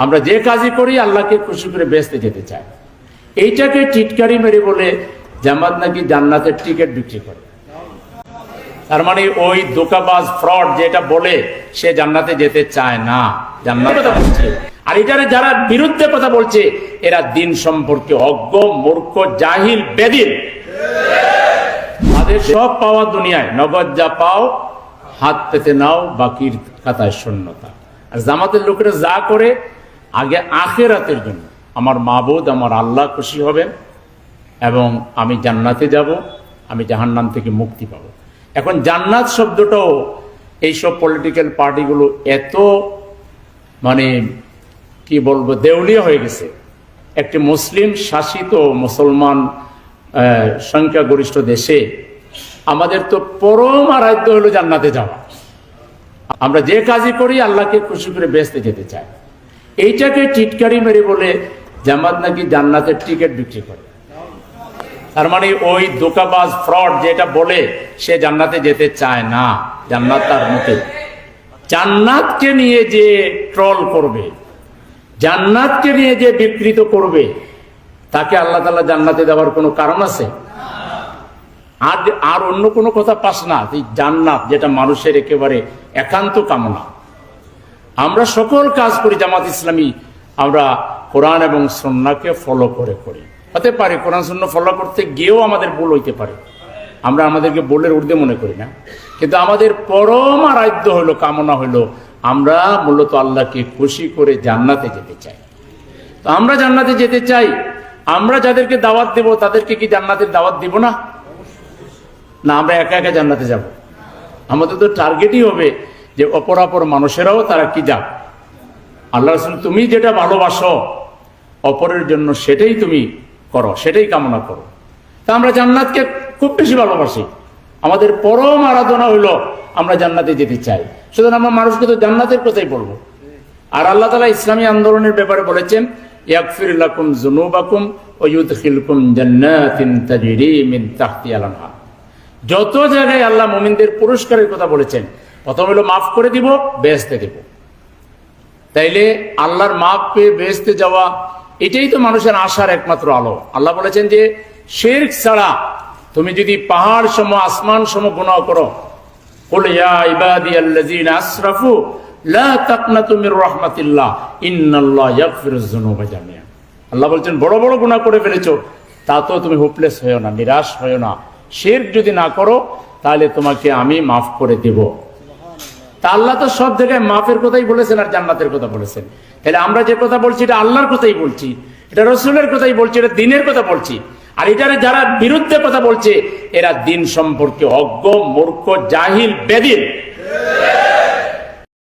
আমরা যে কাজই করি আল্লাহকে খুশি করে বেহেশতে যেতে চাই। এইটাকে টিটকারি মেরে বলে জামাত নাকি জান্নাতের টিকিট বিক্রি করে। তার মানে ওই দোকাবাজ ফ্রড যেটা বলে সে জান্নাতে যেতে চায় না, জান্নাতের কথা বলছে। আর এটারে যারা বিরুদ্ধে কথা বলছে এরা দিন সম্পর্কে অজ্ঞ, মূর্খ, জাহিল, বেদিন। তাদের সব পাওয়া দুনিয়ায়, নগদ যা পাও হাত পেতে নাও, বাকির কাতায় শূন্যতা। আর জামাতের লোকেরা যা করে আগে আখিরাতের জন্য, আমার মাবুদ আমার আল্লাহ খুশি হবেন এবং আমি জান্নাতে যাব, আমি জাহান্নাম থেকে মুক্তি পাবো। এখন জান্নাত শব্দটাও এইসব পলিটিক্যাল পার্টিগুলো এত মানে কি বলবো দেউলিয়া হয়ে গেছে। একটি মুসলিম শাসিত মুসলমান সংখ্যাগরিষ্ঠ দেশে আমাদের তো পরম আরাধ্য হলো জান্নাতে যাওয়া। আমরা যে কাজই করি আল্লাহকে খুশি করে বেহেশতে যেতে চাই। এইটাকে টিটকারি মেরে বলে জামাত নাকি জান্নাতের টিকিট বিক্রি করে। তার মানে ওই দোকাবাজ ফ্রড যেটা বলে সে জান্নাতে যেতে চায় না, জান্নাত তার মুখে। জান্নাতকে নিয়ে যে ট্রল করবে, জান্নাতকে নিয়ে যে বিকৃত করবে, তাকে আল্লাহ তাআলা জান্নাতে দেওয়ার কোনো কারণ আছে? আর অন্য কোনো কথা পাস না। জান্নাত যেটা মানুষের একেবারে একান্ত কামনা। আমরা সকল কাজ করি জামাত ইসলামী, আমরা কোরআন এবং সুন্নাহকে ফলো করে করি। হতে পারে কোরআন সুন্নাহ ফলো করতে গিয়েও আমাদের ভুল হইতে পারে, আমরা আমাদেরকে ভুলের ঊর্ধ্বে মনে করি না। কিন্তু আমাদের পরম আরাধ্য হইল, কামনা হইল আমরা মূলত আল্লাহকে খুশি করে জান্নাতে যেতে চাই। তো আমরা জান্নাতে যেতে চাই, আমরা যাদেরকে দাওয়াত দেব তাদেরকে কি জান্নাতের দাওয়াত দিব না? না, আমরা একা একা জান্নাতে যাব? আমাদের তো টার্গেটই হবে যে অপরাপর মানুষেরাও তারা কি যাক। আল্লাহ রাসূল তুমি যেটা ভালোবাসো অপরের জন্য সেটাই তুমি করো, সেটাই কামনা করো। তা আমরা জান্নাতকে খুব বেশি ভালোবাসি, আমাদের পরম আরাধনা হইল আমরা জান্নাতে যেতে চাই। সুতরাং আমরা মানুষকে তো জান্নাতের কথাই বলবো। আর আল্লাহ তাআলা ইসলামী আন্দোলনের ব্যাপারে বলেছেন ইয়াগফির লাকুম যুনুবাকুম ওয়া ইউদখিলকুম জান্নাতিন তাজরি মিন তাহতিহাল আনহার। যত জায়গায় আল্লাহ মুমিনদের পুরস্কারের কথা বলেছেন, প্রথম হলো মাফ করে দিব, বেহেশতে দেব। তাইলে আল্লাহর মাফ পেয়ে বেহেশতে যাওয়া এটাই তো মানুষের আশার একমাত্র আলো। আল্লাহ বলেছেন যে শিরক ছাড়া তুমি যদি পাহাড় সম আসমান সম গুনাহ করো, কুল ইয়া ইবাদিয়াল্লাযিনা আসরাফু লা তাকনাতু মির রাহমাতিল্লাহ ইন্নাল্লাহা ইয়াগফিরুয যুনুবা জামিআ। আল্লাহ বলছেন বড় বড় গুনাহ করে ফেলেছো, তা তো তুমি হোপলেস হয়ো না, নিরাশ হয়ো না। শিরক যদি না করো তাহলে তোমাকে আমি মাফ করে দেব। তা আল্লাহ তো সব জায়গায় মাফের কথাই বলেছেন আর জান্নাতের কথা বলেছেন। তাহলে আমরা যে কথা বলছি এটা আল্লাহর কথাই বলছি, এটা রাসূলের কথাই বলছি, এটা দ্বীনের কথা বলছি। আর এটারে যারা বিরুদ্ধে কথা বলছে এরা দিন সম্পর্কে অজ্ঞ, মূর্খ, জাহিল, বেদিন।